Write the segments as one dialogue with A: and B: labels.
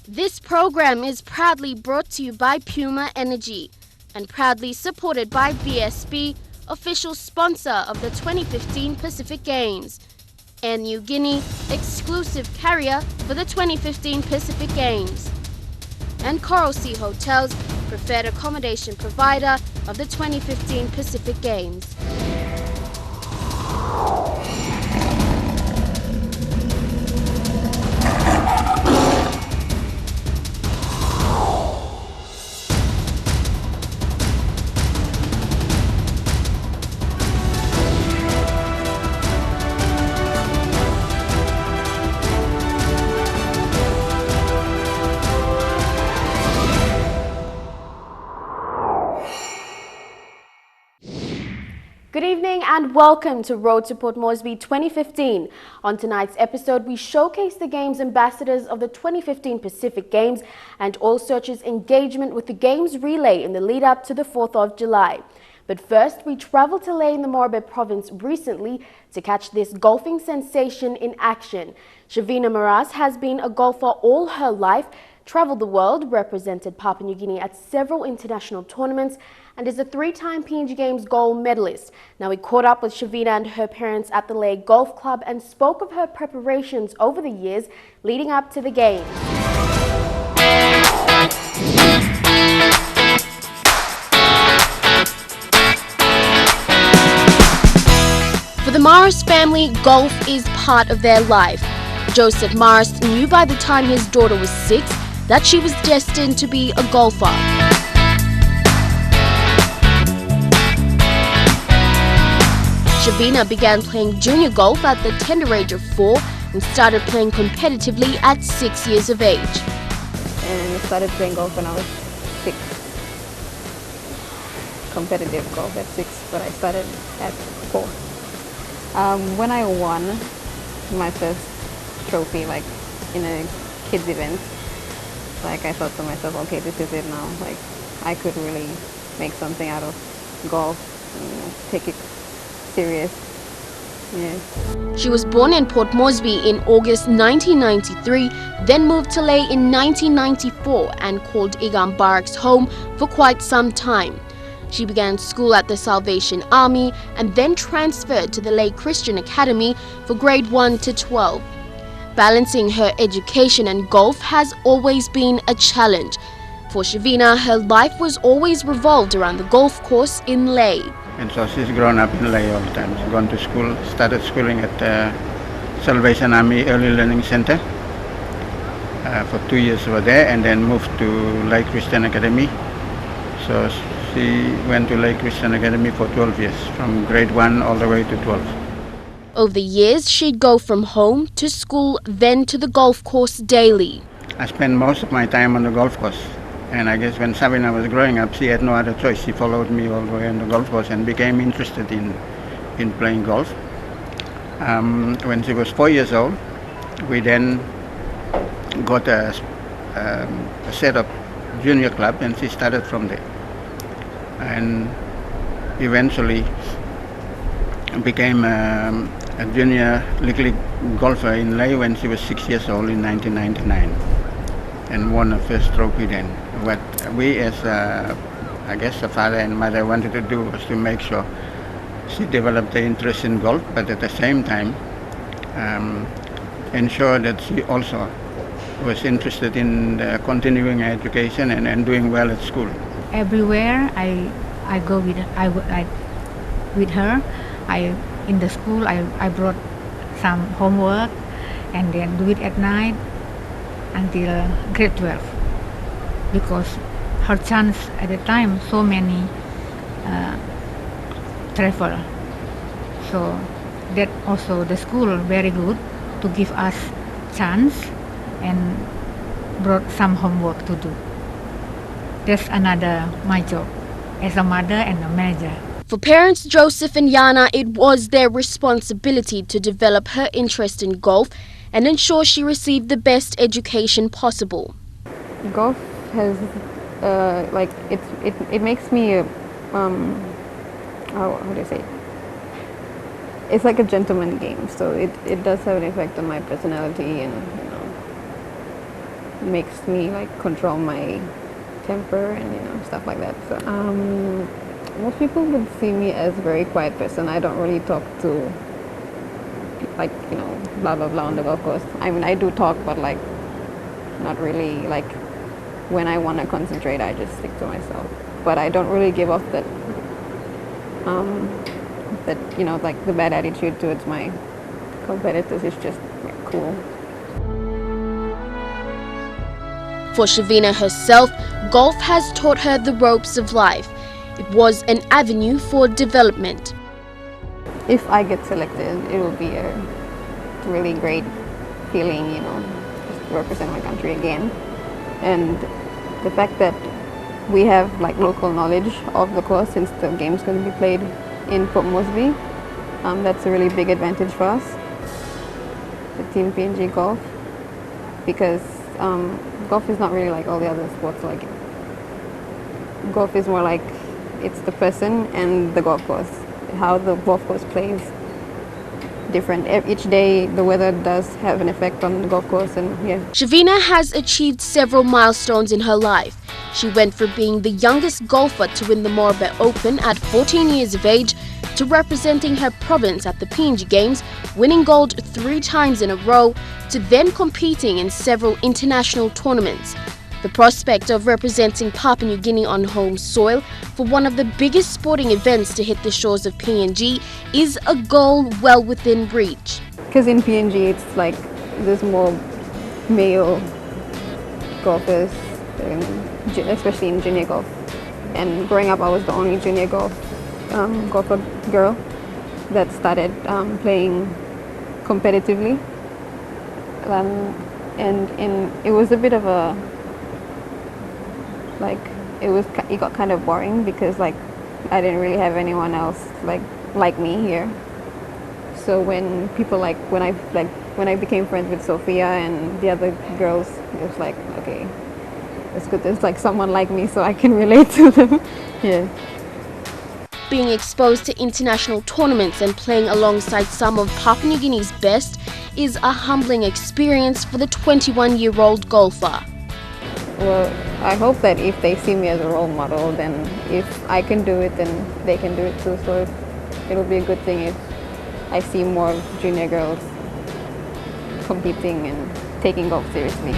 A: This program is proudly brought to you by Puma Energy and proudly supported by BSB, official sponsor of the 2015 Pacific Games, and New Guinea, exclusive carrier for the 2015 Pacific Games, and Coral Sea Hotels, preferred accommodation provider of the 2015 Pacific Games. Good evening and welcome to Road to Port Moresby 2015. On tonight's episode, we showcase the Games ambassadors of the 2015 Pacific Games and all searchers' engagement with the Games relay in the lead up to the 4th of July. But first, we traveled to Lae in the Moresby province recently to catch this golfing sensation in action. Shavina Maras has been a golfer all her life, traveled the world, represented Papua New Guinea at several international tournaments, and is a three-time PNG Games gold medalist. Now, we caught up with Shavina and her parents at the Lae Golf Club and spoke of her preparations over the years leading up to the Games. For the Maras family, golf is part of their life. Joseph Maras knew by the time his daughter was 6 that she was destined to be a golfer. Shavina began playing junior golf at the tender age of 4 and started playing competitively at 6 years of age.
B: And I started playing golf when I was 6. Competitive golf at 6, but I started at 4. When I won my first trophy, like in a kids event, like I thought to myself, okay, this is it now. Like I could really make something out of golf and take it serious. Yeah.
A: She was born in Port Moresby in August 1993, then moved to Lae in 1994 and called Igam Barracks home for quite some time. She began school at the Salvation Army and then transferred to the Lae Christian Academy for grade 1 to 12. Balancing her education and golf has always been a challenge. For Shavina, her life was always revolved around the golf course in Lae.
C: And so she's grown up in Lae all the time. She's gone to school, started schooling at the Salvation Army Early Learning Center for 2 years over there, and then moved to Lae Christian Academy. So she went to Lae Christian Academy for 12 years, from grade 1 all the way to 12.
A: Over the years, she'd go from home to school, then to the golf course daily.
C: I spent most of my time on the golf course. And I guess when Shavina was growing up, she had no other choice. She followed me all the way on the golf course and became interested in playing golf. When she was 4 years old, we then got a set up junior club, and she started from there. And eventually became a junior league golfer in Lae when she was 6 years old in 1999. And won her first trophy then. What we as I guess the father and mother wanted to do was to make sure she developed the interest in golf, but at the same time ensure that she also was interested in continuing her education and doing well at school.
D: Everywhere I go with her. In the school I brought some homework and then do it at night until grade 12, because her chance at the time so many travel, so that also the school very good to give us chance and brought some homework to do. That's another my job as a mother and a manager.
A: For parents Joseph and Yana, it was their responsibility to develop her interest in golf and ensure she received the best education possible.
B: Golf has it makes me how do you say? It's like a gentleman game, so it does have an effect on my personality, and makes me like control my temper and stuff like that. So most people would see me as a very quiet person. I don't really talk to like blah blah blah on the golf course. I mean, I do talk, but like not really. Like when I want to concentrate, I just stick to myself. But I don't really give off that like the bad attitude towards my competitors. It's just cool.
A: For Shavina herself, golf has taught her the ropes of life. It was an avenue for development.
B: If I get selected, it will be a really great feeling, just to represent my country again. And the fact that we have like local knowledge of the course, since the game's going to be played in Port Moresby, that's a really big advantage for us, the Team PNG Golf, because golf is not really like all the other sports. Like golf is more like it's the person and the golf course. How the golf course plays different. Each day the weather does have an effect on the golf course, and yeah.
A: Shavina has achieved several milestones in her life. She went from being the youngest golfer to win the Moresby Open at 14 years of age to representing her province at the PNG Games, winning gold 3 times in a row, to then competing in several international tournaments. The prospect of representing Papua New Guinea on home soil for one of the biggest sporting events to hit the shores of PNG is a goal well within reach.
B: Because in PNG it's like there's more male golfers, especially in junior golf. And growing up, I was the only junior golfer girl that started playing competitively. And it was a bit of a it got kind of boring, because like I didn't really have anyone else like me here. So when people when I became friends with Sophia and the other girls, it was like, okay, it's good there's like someone like me so I can relate to them. Yeah.
A: Being exposed to international tournaments and playing alongside some of Papua New Guinea's best is a humbling experience for the 21-year-old golfer.
B: Well, I hope that if they see me as a role model, then if I can do it, then they can do it too. So it'll be a good thing if I see more junior girls competing and taking golf seriously.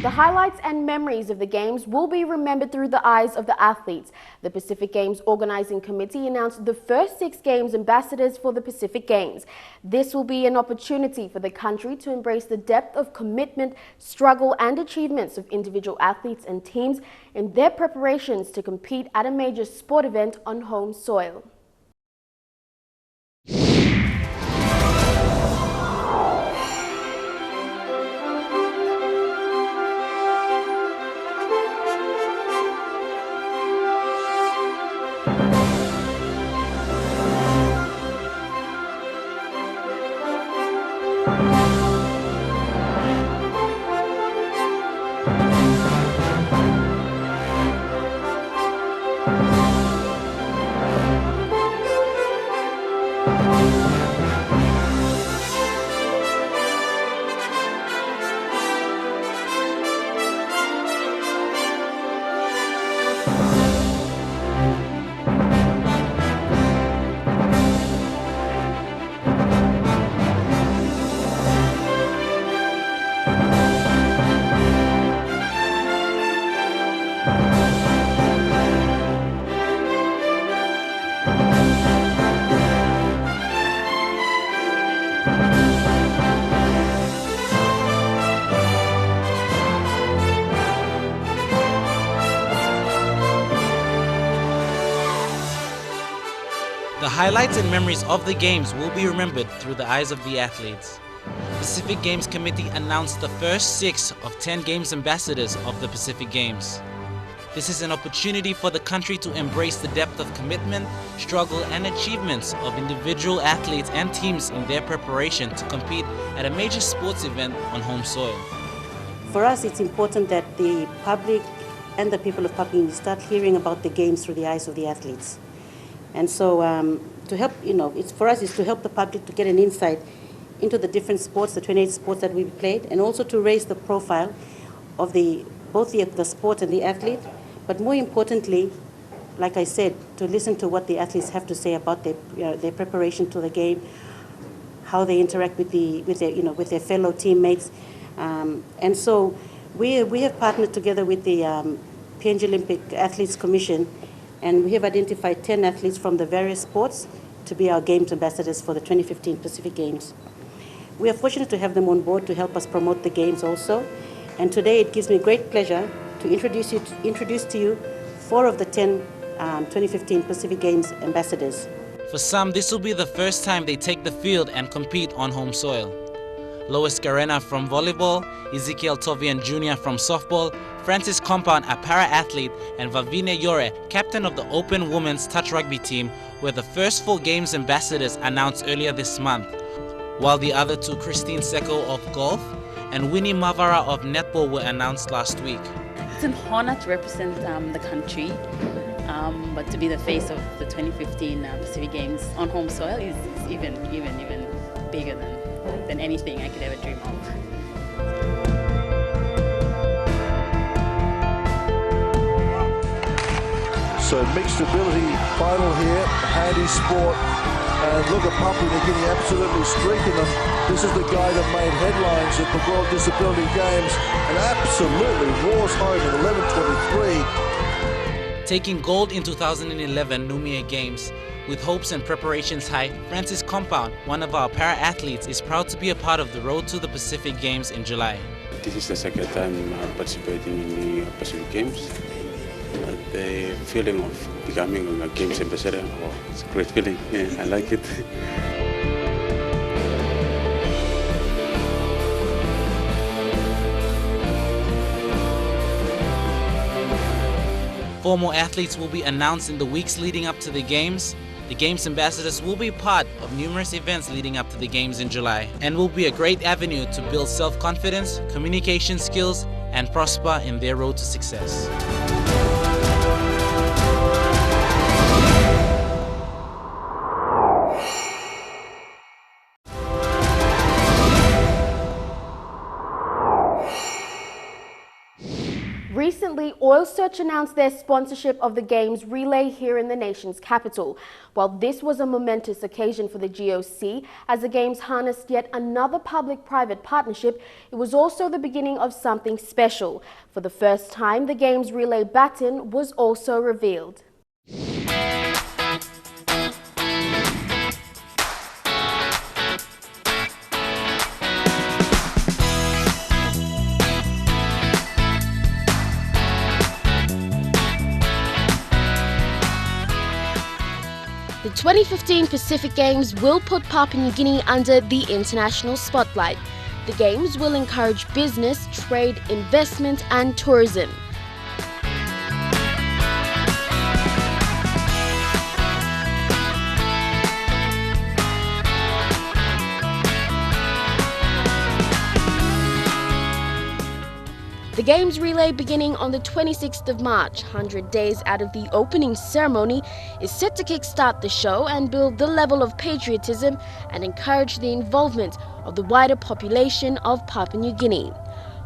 A: The highlights and memories of the Games will be remembered through the eyes of the athletes. The Pacific Games Organizing Committee announced the first 6 Games ambassadors for the Pacific Games. This will be an opportunity for the country to embrace the depth of commitment, struggle and achievements of individual athletes and teams in their preparations to compete at a major sport event on home soil.
E: The highlights and memories of the Games will be remembered through the eyes of the athletes. Pacific Games Committee announced the first 6 of 10 Games ambassadors of the Pacific Games. This is an opportunity for the country to embrace the depth of commitment, struggle, and achievements of individual athletes and teams in their preparation to compete at a major sports event on home soil.
F: For us, it's important that the public and the people of Papua New Guinea start hearing about the games through the eyes of the athletes. And so to help, it's for us is to help the public to get an insight into the different sports, the 28 sports that we've played, and also to raise the profile of both the sport and the athlete. But more importantly, like I said, to listen to what the athletes have to say about their preparation to the game, how they interact with their fellow teammates, and so we have partnered together with the PNG Olympic Athletes Commission, and we have identified 10 athletes from the various sports to be our Games ambassadors for the 2015 Pacific Games. We are fortunate to have them on board to help us promote the Games also, and today it gives me great pleasure to introduce to you 4 of the 10 2015 Pacific Games ambassadors.
E: For some, this will be the first time they take the field and compete on home soil. Lois Garena from volleyball, Ezekiel Tovian Jr. from softball, Francis Compound, a para-athlete, and Vavine Yore, captain of the Open Women's Touch Rugby team, were the first 4 Games ambassadors announced earlier this month, while the other 2, Christine Seko of golf and Winnie Mavara of netball, were announced last week.
G: It's an honor to represent the country, but to be the face of the 2015 Pacific Games on home soil is even bigger than anything I could ever dream of.
H: So mixed ability final here, handy sport, and look at Papua New Guinea absolutely streaking them. This is the guy that made headlines at the World Disability Games and absolutely roars home in 11:23.
E: Taking gold in 2011 Numia Games, with hopes and preparations high, Francis Compound, one of our para-athletes, is proud to be a part of the Road to the Pacific Games in July.
I: This is the second time participating in the Pacific Games. The feeling of becoming a Games ambassador, it's a great feeling. Yeah, I like it.
E: Four more athletes will be announced in the weeks leading up to the Games. The Games ambassadors will be part of numerous events leading up to the Games in July and will be a great avenue to build self-confidence, communication skills, and prosper in their road to success.
A: Recently, Oil Search announced their sponsorship of the Games relay here in the nation's capital. While this was a momentous occasion for the GOC, as the Games harnessed yet another public-private partnership, it was also the beginning of something special. For the first time, the Games relay baton was also revealed. The 2015 Pacific Games will put Papua New Guinea under the international spotlight. The Games will encourage business, trade, investment and tourism. The Games relay beginning on the 26th of March, 100 days out of the opening ceremony, is set to kickstart the show and build the level of patriotism and encourage the involvement of the wider population of Papua New Guinea.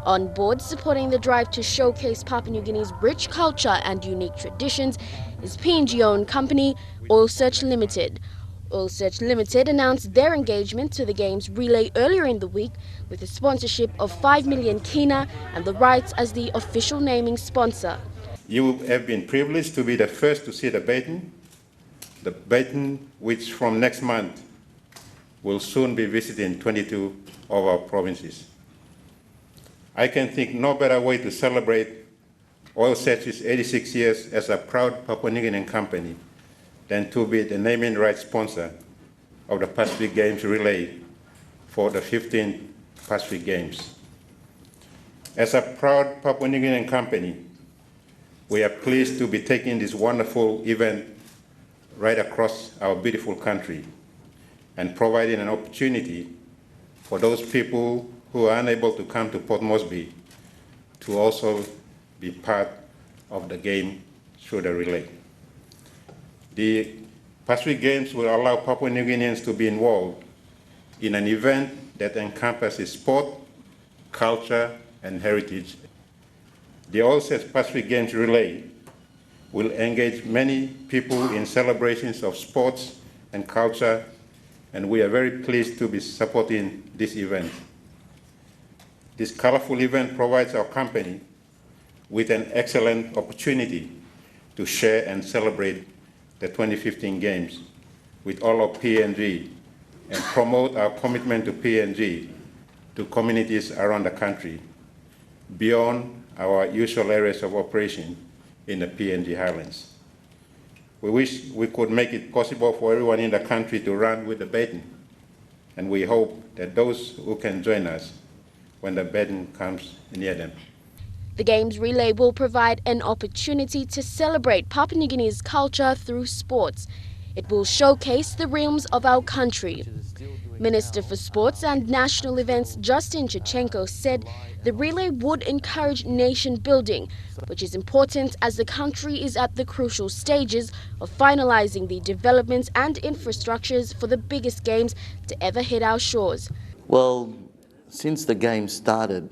A: On board, supporting the drive to showcase Papua New Guinea's rich culture and unique traditions is PNG-owned company Oil Search Limited. Oil Search Limited announced their engagement to the Games relay earlier in the week with a sponsorship of 5 million kina and the rights as the official naming sponsor.
J: You have been privileged to be the first to see the baton which from next month will soon be visited in 22 of our provinces. I can think no better way to celebrate Oil Search's 86 years as a proud Papua New Guinean company than to be the naming rights sponsor of the Pacific Games relay for the 15th Pacific Games. As a proud Papua New Guinean company, We are pleased to be taking this wonderful event right across our beautiful country and providing an opportunity for those people who are unable to come to Port Moresby to also be part of the game through the relay. The Pacific Games will allow Papua New Guineans to be involved in an event that encompasses sport, culture, and heritage. The All Sets Pacific Games Relay will engage many people in celebrations of sports and culture, and we are very pleased to be supporting this event. This colorful event provides our company with an excellent opportunity to share and celebrate the 2015 Games with all of PNG and promote our commitment to PNG to communities around the country beyond our usual areas of operation in the PNG Highlands. We wish we could make it possible for everyone in the country to run with the baton, and we hope that those who can join us when the baton comes near them.
A: The Games Relay will provide an opportunity to celebrate Papua New Guinea's culture through sports. It will showcase the realms of our country. Minister for Sports and National Events Justin Chichenko said the relay would encourage nation building, which is important as the country is at the crucial stages of finalizing the developments and infrastructures for the biggest games to ever hit our shores.
K: Well, since the Games started,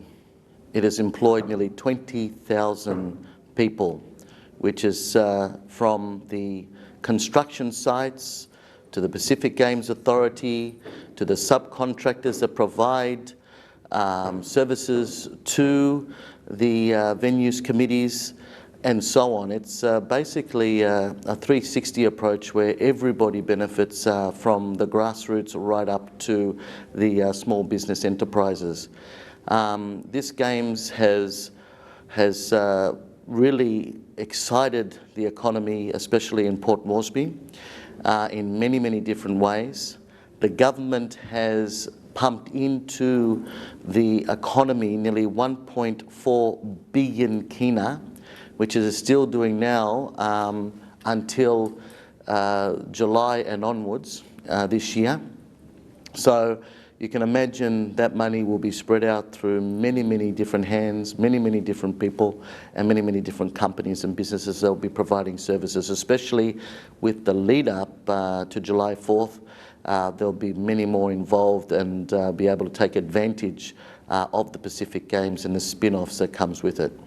K: it has employed nearly 20,000 people, which is from the construction sites to the Pacific Games Authority, to the subcontractors that provide services to the venues committees, and so on. It's basically a 360 approach where everybody benefits from the grassroots right up to the small business enterprises. This Games has really excited the economy, especially in Port Moresby, in many, many different ways. The government has pumped into the economy nearly 1.4 billion kina, which it is still doing now until July and onwards this year. So you can imagine that money will be spread out through many, many different hands, many, many different people, and many, many different companies and businesses that will be providing services, especially with the lead up to July 4th. There'll be many more involved and be able to take advantage of the Pacific Games and the spin-offs that comes with it.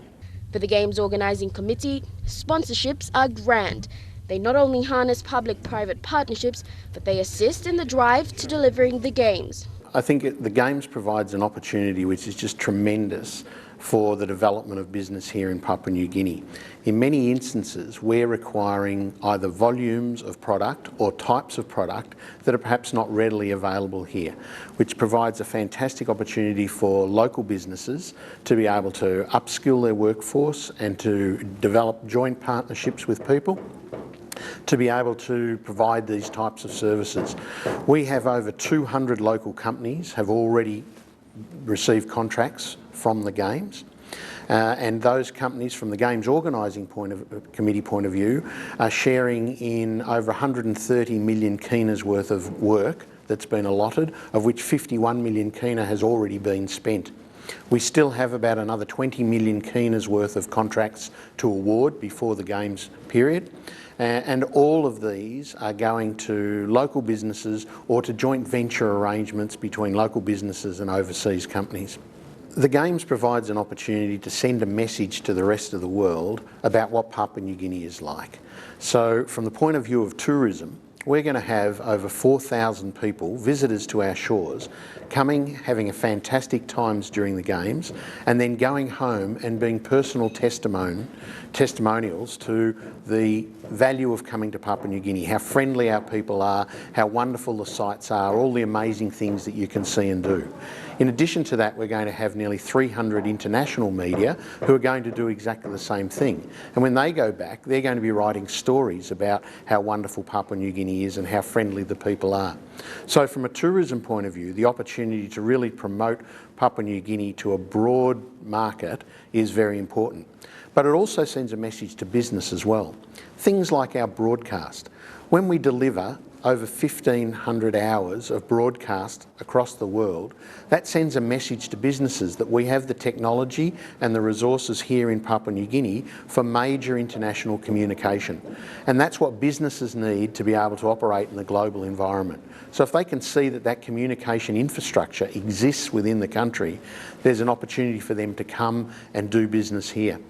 A: For the Games Organising Committee, sponsorships are grand. They not only harness public-private partnerships, but they assist in the drive to delivering the Games.
L: I think the Games provides an opportunity which is just tremendous for the development of business here in Papua New Guinea. In many instances, we're requiring either volumes of product or types of product that are perhaps not readily available here, which provides a fantastic opportunity for local businesses to be able to upskill their workforce and to develop joint partnerships with people to be able to provide these types of services. We have over 200 local companies have already received contracts from the Games, and those companies from the Games Organising Committee point of view are sharing in over 130 million kinas worth of work that's been allotted, of which 51 million kina has already been spent. We still have about another 20 million kinas worth of contracts to award before the Games period. And all of these are going to local businesses or to joint venture arrangements between local businesses and overseas companies. The Games provides an opportunity to send a message to the rest of the world about what Papua New Guinea is like. So from the point of view of tourism, we're going to have over 4,000 people, visitors to our shores, coming, having a fantastic times during the Games, and then going home and being personal testimonials to the value of coming to Papua New Guinea, how friendly our people are, how wonderful the sights are, all the amazing things that you can see and do. In addition to that, we're going to have nearly 300 international media who are going to do exactly the same thing. And when they go back, they're going to be writing stories about how wonderful Papua New Guinea is and how friendly the people are. So from a tourism point of view, the opportunity to really promote Papua New Guinea to a broad market is very important. But it also sends a message to business as well. Things like our broadcast. When we deliver over 1,500 hours of broadcast across the world, that sends a message to businesses that we have the technology and the resources here in Papua New Guinea for major international communication. And that's what businesses need to be able to operate in the global environment. So if they can see that that communication infrastructure exists within the country, there's an opportunity for them to come and do business here.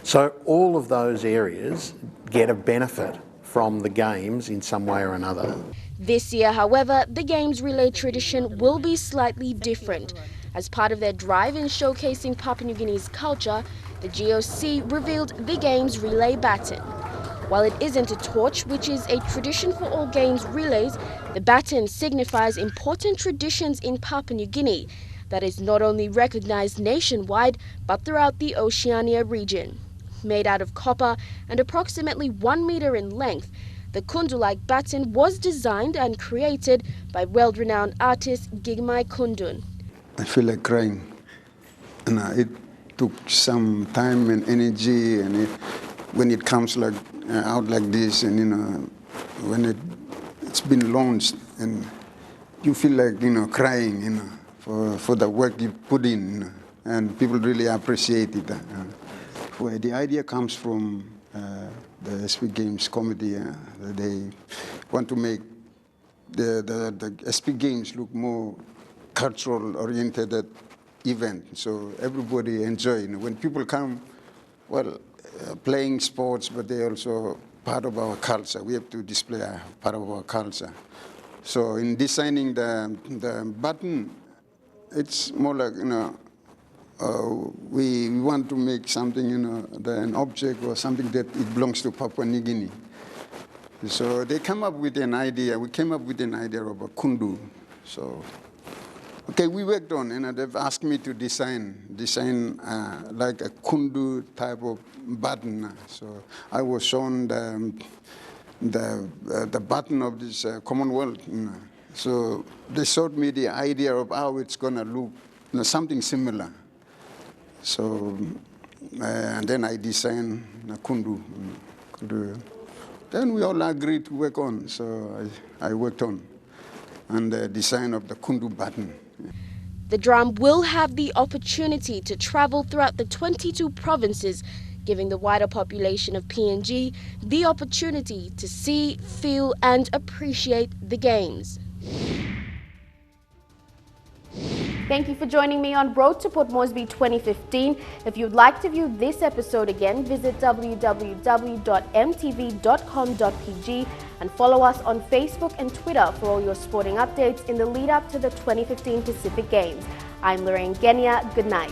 L: So all of those areas get a benefit from the Games in some way or another.
A: This year, however, the Games relay tradition will be slightly different. As part of their drive in showcasing Papua New Guinea's culture, the GOC revealed the Games relay baton. While it isn't a torch, which is a tradition for all Games relays, the baton signifies important traditions in Papua New Guinea that is not only recognized nationwide, but throughout the Oceania region. Made out of copper and approximately 1 meter in length, the kundu-like baton was designed and created by world-renowned artist Gigmai Kundun.
M: I feel like crying, and it took some time and energy, and when it comes like out like this, and when it's been launched, and you feel like crying, for the work you put in, and people really appreciate it. Well, the idea comes from the SP Games committee. They want to make the SP Games look more cultural-oriented event, so everybody enjoy. When people come, well, playing sports, but they're also part of our culture. We have to display part of our culture. So in designing the button, it's more like, we want to make something, an object or something that it belongs to Papua New Guinea. So they come up with an idea. We came up with an idea of a kundu. So, okay, we worked on, they've asked me to design like a kundu type of button. So I was shown the button of this Commonwealth. So they showed me the idea of how it's going to look, something similar. So, and then I designed a kundu. Then we all agreed to work on, so I worked on the design of the kundu button.
A: The drum will have the opportunity to travel throughout the 22 provinces, giving the wider population of PNG the opportunity to see, feel and appreciate the Games. Thank you for joining me on Road to Port Moresby 2015. If you'd like to view this episode again, visit www.mtv.com.pg and follow us on Facebook and Twitter for all your sporting updates in the lead up to the 2015 Pacific Games. I'm Lorraine Genia. Good night.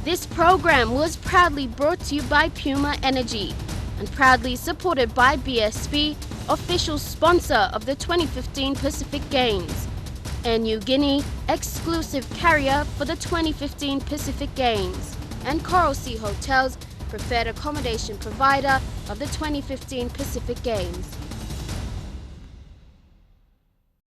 A: This program was proudly brought to you by Puma Energy and proudly supported by BSP, official sponsor of the 2015 Pacific Games, and New Guinea, exclusive carrier for the 2015 Pacific Games, and Coral Sea Hotels, preferred accommodation provider of the 2015 Pacific Games.